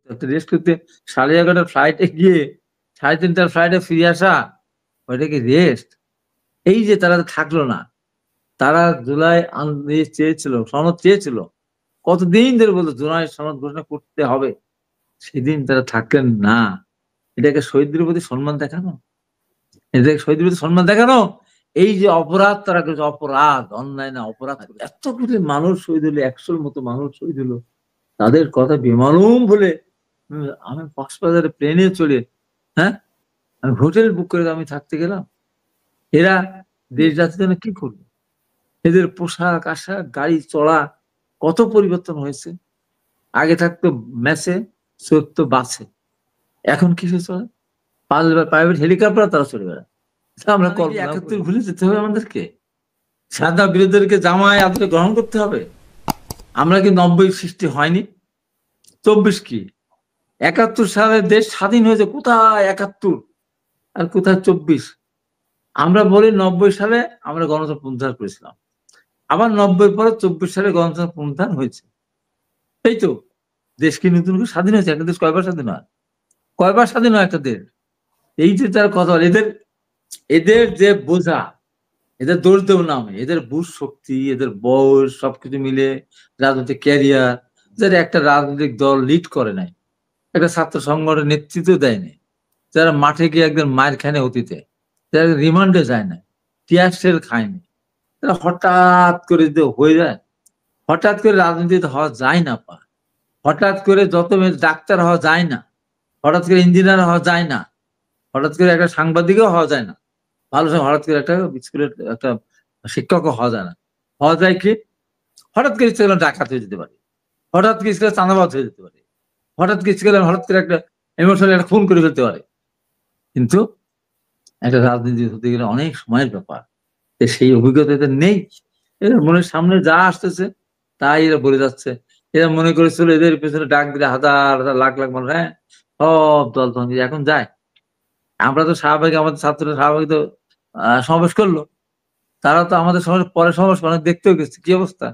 Rest করতে 11:30টার ফ্লাইটে গিয়ে 3:30টার ফ্লাইটে ফিরে আসা, ওইটা কি রেস্ট? এই যে তারা থাকলো না, তারা জুলাই চেয়েছিল, সনদ চেয়েছিল, কতদিন ধরে বলতো জুলাই সনদ ঘোষণা করতে হবে, সেদিন তারা থাকলেন না। এটাকে শহীদদের প্রতি সম্মান দেখানো, এটাকে শহীদদের প্রতি সম্মান দেখানো। এই যে অপরাধ তারা করেছে, অপরাধ, অন্যায় না, অপরাধ। এত করে মানুষ শহীদ হলো, 100-র মতো মানুষ শহীদ হলো, তাদের কথা বেমালুম বলে আমি কক্সবাজারে প্লেনে চলে, হ্যাঁ, আমি হোটেল বুক করে আমি থাকতে গেলাম। এরা দেশ জাতির জন্য কি করবে? এদের পোশাক আশাক, গাড়ি চড়া কত পরিবর্তন হয়েছে। আগে থাকতো ম্যাচে, চড়তো বাসে, এখন কিসে চলে? প্রাইভেট হেলিকপ্টার তারা চলে বেড়ায়। আমরা 71 ভুলে যেতে হবে আমাদেরকে? সাদা বিরোধীদেরকে জামায় আদরে গ্রহণ করতে হবে? আমরা কি 90 সৃষ্টি হয়নি? 24 কি? 71 সালে দেশ স্বাধীন হয়েছে, কোথায় 71 আর কোথায় 24? আমরা বলি 90 সালে আমরা গণতন্ত্র পুনরুদ্ধার করেছিলাম, আবার 90 পরে 24 সালে গণতন্ত্র পুনরুদ্ধার হয়েছে। এই তো দেশ কি নতুন করে স্বাধীন হয়েছে? একটা দেশ কয়বার স্বাধীন হয়? কয়বার স্বাধীন হয় একটা দেশ? এই যে তার কথা, এদের যে বোঝা, এদের দোষ দেব না আমি, এদের বুঝ শক্তি, এদের বয়স, সবকিছু মিলে রাজনৈতিক ক্যারিয়ার, যারা একটা রাজনৈতিক দল লিড করে নাই, একটা ছাত্র সংগঠনের নেতৃত্ব দেয়নি, যারা মাঠে গিয়ে একদম মায়ের খানে অতীতে, যারা রিমান্ডে যায় না, টিয়ার সেল খায়নি, তারা হঠাৎ করে যদি হয়ে যায়, হঠাৎ করে রাজনীতিতে হওয়া যায় না পা, হঠাৎ করে যত ডাক্তার হওয়া যায় না, হঠাৎ করে ইঞ্জিনিয়ার হওয়া যায় না, হঠাৎ করে একটা সাংবাদিকও হওয়া যায় না, ভালো হঠাৎ করে একটা স্কুলের একটা শিক্ষকও হওয়া যায় না। হওয়া যায় কি? হঠাৎ করে ইচ্ছে করলাম ডাকাত হয়ে যেতে পারে, হঠাৎ করে ইচ্ছে করলে চাঁদাবাজ হয়ে যেতে পারে, হঠাৎ করে ইচ্ছে করলাম হঠাৎ করে একটা ইমোশনাল একটা খুন করে ফেলতে পারে। কিন্তু একটা রাজনীতি হতে গেলে অনেক সময়ের ব্যাপার, সেই অভিজ্ঞতা এদের নেই। এরা মনের সামনে যা আসতেছে তাই এরা বলে যাচ্ছে। এরা মনে করেছিল এদের পেছনে ডাক দিলে হাজার হাজার লাখ লাখ মানুষ, হ্যাঁ, সব দল তখন এখন যায়। আমরা তো স্বাভাবিক, আমাদের ছাত্ররা স্বাভাবিক তো সমাবেশ করলো, তারা তো আমাদের সমাজ পরে সমাবেশ অনেক দেখতেও গেছে, কি অবস্থা।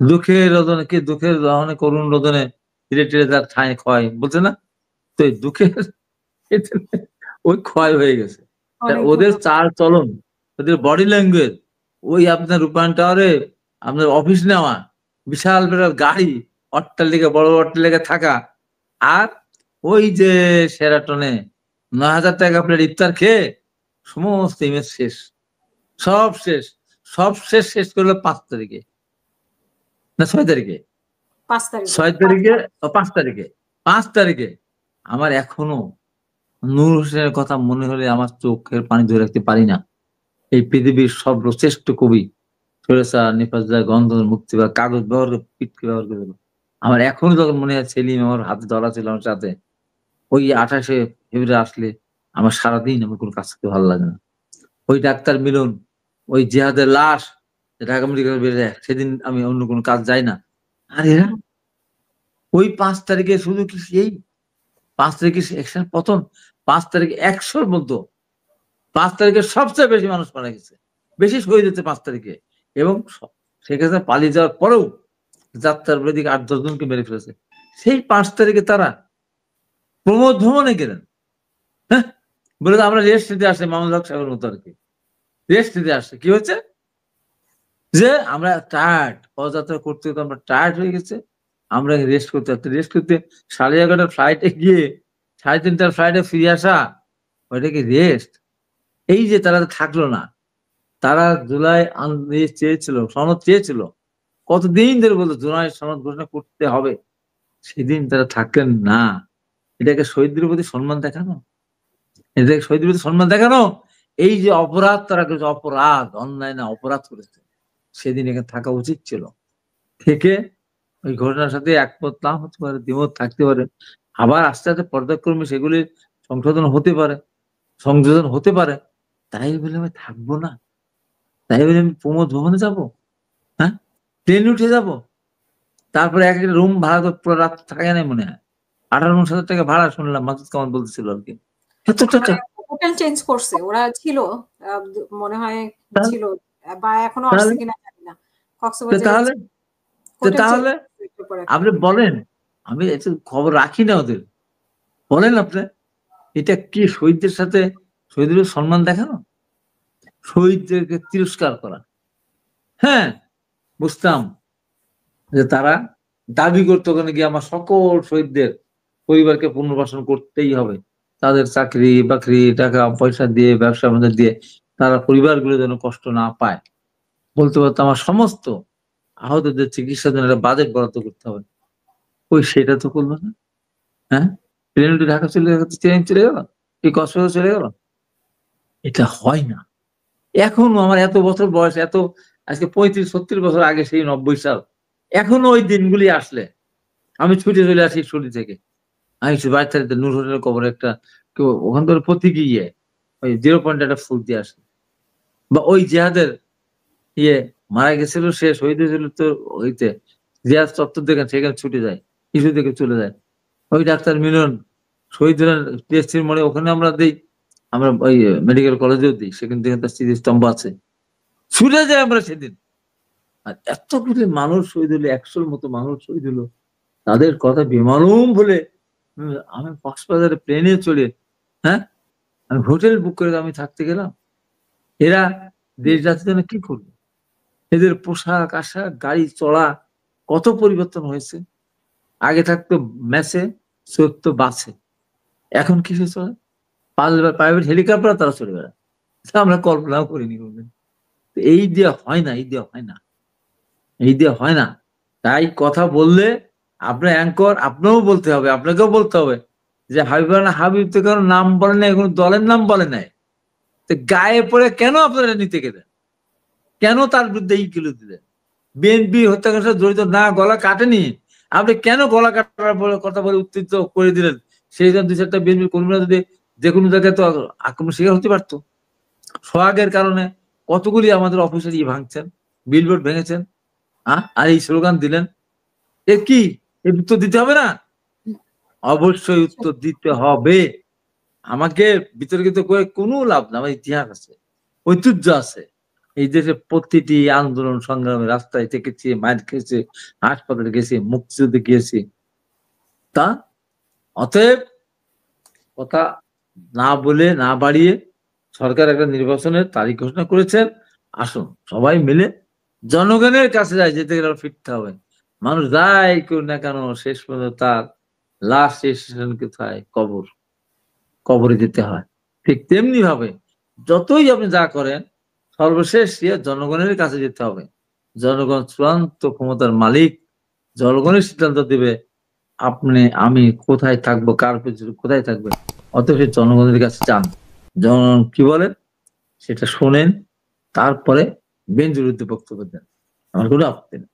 দুঃখের রোদনে, কি দুঃখের রহনে করুণ রোদনে ধীরে ধীরে তার ঠাঁই ক্ষয় বলছে না, তো এই দুঃখের ওই ক্ষয় হয়ে গেছে। ওদের চাল চলন, ওদের বডি ল্যাঙ্গুয়েজ, ওই আপনার রূপায়ণ টাওয়ারে আপনার অফিস নেওয়া, বিশাল বিশাল গাড়ি, অট্টালিকা, বড় অট্টালিকা থাকা, আর ওই যে শেরাটনে 9,000 টাকা আপনার ইফতার খেয়ে সমস্ত ইমেজ শেষ, সব শেষ, সব শেষ। শেষ করলো 5 তারিখে না 6 তারিখে, 6 তারিখে, 5 তারিখে, 5 তারিখে। আমার এখনো নূর হোসেনের কথা মনে হলে আমার চোখের পানি ধরে রাখতে পারি না। এই পৃথিবীর সর্বশ্রেষ্ঠ কবি সরেসা নিপাজদা গণতন্ত্র মুক্তি বা কাগজ ব্যবহার করে, পিটকে ব্যবহার করে, আমার এখনো যখন মনে হয় সেলিম আমার হাতে ধরা ছিল আমার সাথে, ওই 28শে ফেব্রুয়ারি আসলে আমার সারাদিন আমার কোনো কাজ করতে ভালো লাগে না। ওই ডাক্তার মিলন, ওই জিহাদের লাশ ঢাকা মেডিকেল বেড়ে যায়, সেদিন আমি অন্য কোনো কাজ যাই না। আর এরা ওই 5 তারিখে শুধু কি এই 5 তারিখে পতন, 5 তারিখে 100-র মধ্যে 5 তারিখে সবচেয়ে বেশি মানুষ মারা গেছে, বেশি শহীদ হয়েছে 5 তারিখে। এবং সেখানে পালিয়ে যাওয়ার পরেও যাত্রার বলে দিকে 8-10 জনকে মেরে ফেলেছে। সেই 5 তারিখে তারা প্রমোদ ভ্রমণে গেলেন, হ্যাঁ, বলে আমরা রেস্ট নিতে আসছি, মামুন হক সাহেবের মতো আর কি, রেস্ট নিতে আসছে। কি হচ্ছে যে আমরা টায়ার্ড, পদযাত্রা করতে করতে আমরা টায়ার্ড হয়ে গেছে, আমরা রেস্ট করতে 11:30টার ফ্লাইটে গিয়ে 3:30টার ফ্লাইটে ফিরে আসা, ওইটা কি রেস্ট? এই যে তারা থাকলো না, তারা জুলাই চেয়েছিল, সনদ চেয়েছিল, কতদিন ধরে বলতো জুলাই সনদ ঘোষণা করতে হবে, সেদিন তারা থাকলেন না। এটাকে শহীদদের প্রতি সম্মান দেখানো, এটাকে শহীদদের প্রতি সম্মান দেখানো। এই যে অপরাধ তারা করেছে, অপরাধ, অন্যায় না, অপরাধ করেছে, সেদিন এখানে থাকা উচিত ছিল। থেকে ওই ঘটনার সাথে একমত না হতে পারে, দ্বিমত থাকতে পারে, আবার আস্তে আস্তে পর্যায়ক্রমে সেগুলি সংশোধন হতে পারে, সংযোজন হতে পারে। তাই বলে আমি থাকবো না? তাই বলে আমি প্রমোদ ভবনে যাবো? হ্যাঁ, ট্রেনে উঠে যাবো, তারপরে এক একটা রুম ভাড়া তো পুরো রাত থাকা নাই মনে হয়, 58,000 টাকা ভাড়া শুনলাম মাসুদ কামাল বলতেছিল আর কি। হোটেল চেঞ্জ করছে ওরা, ছিল মনে হয় ছিল বা এখনো আসছে কিনা জানি না। তাহলে আপনি বলেন আমি এটা খবর রাখি না ওদের। বলেন আপনি, এটা কি শহীদদের সাথে শহীদদের সম্মান দেখানো, শহীদদেরকে তিরস্কার করা? হ্যাঁ, বুঝতাম যে তারা দাবি করতো ওখানে গিয়ে আমার সকল শহীদদের পরিবারকে পুনর্বাসন করতেই হবে, তাদের চাকরি বাকরি টাকা পয়সা দিয়ে ব্যবসা বাণিজ্য দিয়ে তারা পরিবারগুলো যেন কষ্ট না পায়। বলতে পারতো আমার সমস্ত আহতদের চিকিৎসার জন্য একটা বাজেট বরাদ্দ করতে হবে। ওই সেটা তো করলো না। হ্যাঁ, প্লেন উঠে ঢাকা চলে ট্রেন চলে গেল, কি কক্সবাজার চলে গেল। এটা হয় না। এখনো আমার এত বছর বয়স, এত আজকে 35-36 বছর আগে, সেই 90 সাল, এখনো ওই দিনগুলি আসলে আমি ছুটে চলে আসি ছুটি থেকে। আমি বাড়ি থেকে নূর হোটেলের কবরে একটা কেউ ওখান থেকে প্রতীকী ওই 0 পয়েন্ট একটা ফুল দিয়ে আসে। বা ওই জিহাদের মারা গেছিল, সে শহীদ হয়েছিল তো ওইতে জিহাদ চত্বর দেখেন, সেখানে ছুটে যায়, ইস্যু থেকে চলে যায়। ওই ডাক্তার মিলন শহীদ হলেন টিএসসির মোড়ে, ওখানে আমরা দিই, আমরা ওই মেডিকেল কলেজেও দিই, সেখান থেকে তার স্মৃতিস্তম্ভ আছে, ছুটে যায় আমরা সেদিন। আর এতগুলি মানুষ শহীদ হলো, 100-র মতো মানুষ শহীদ হলো, তাদের কথা বেমালুম বলে আমি কক্সবাজারে প্লেনে চলে, হ্যাঁ, আমি হোটেল বুক করে আমি থাকতে গেলাম। এরা দেশ জাতির জন্য কি করবে? এদের পোশাক আশাক গাড়ি চড়া কত পরিবর্তন হয়েছে। আগে থাকতো ম্যাচে, চড়তো বাসে, এখন কিসে চলে? প্রাইভেট হেলিকপ্টার তারা চলে বেড়ায়, আমরা কল্পনাও করিনি কোনদিন। এই দিয়ে হয় না, এই দিয়ে হয় না, এই দিয়ে হয় না। তাই কথা বললে আপনার অ্যাঙ্কর, আপনাকেও বলতে হবে, আপনাকেও বলতে হবে যে হাবিব তো কারো নাম বলে নাই, কোনো দলের নাম বলে নাই, তো গায়ে পড়ে কেন আপনারা নিতে গেলেন? কেন তার বিরুদ্ধে এইগুলো দিলেন? বিএনপি হত্যাকাণ্ডের সাথে জড়িত না, গলা কাটেনি, আপনি কেন গলা কাটার কথা বলে উত্তেজিত করে দিলেন? সেই জন্য 2-4টা বিএনপি কর্মীরা যদি যে কোনো জায়গায় তো আক্রমণ শিকার হতে পারতো। সোহাগের কারণে কতগুলি আমাদের অফিসের ভাঙছেন, বিলবোর্ড ভেঙেছেন, আর এই স্লোগান দিলেন, এ কি উত্তর দিতে হবে না? অবশ্যই উত্তর দিতে হবে। আমাকে বিতর্কিত করে কোনো লাভ না, আমার ইতিহাস আছে, ঐতিহ্য আছে। এই দেশে প্রতিটি আন্দোলন সংগ্রামে রাস্তায় থেকেছি, মায়ের খেয়েছি, হাসপাতালে গেছি, মুক্তিযুদ্ধে গিয়েছি। তা অতএব কথা না বলে না বাড়িয়ে সরকার একটা নির্বাচনের তারিখ ঘোষণা করেছেন, আসুন সবাই মিলে জনগণের কাছে যায়, যেতে গেলে ফিরতে হবে। মানুষ যাই কেউ না কেন, শেষ পর্যন্ত তার লাশ স্টেশন কোথায়? কবর, কবরে যেতে হয়। ঠিক তেমনি ভাবে যতই আপনি যা করেন, সর্বশেষ জনগণের কাছে যেতে হবে। জনগণ চূড়ান্ত ক্ষমতার মালিক, জনগণের সিদ্ধান্ত দেবে আপনি আমি কোথায় থাকবো, কার পেছনে কোথায় থাকবে। অতএব জনগণের কাছে যান, জনগণ কি বলেন সেটা শোনেন, তারপরে বেঞ্চের বিরুদ্ধে বক্তব্য দেন, আমার কোনো আপত্তি নেই।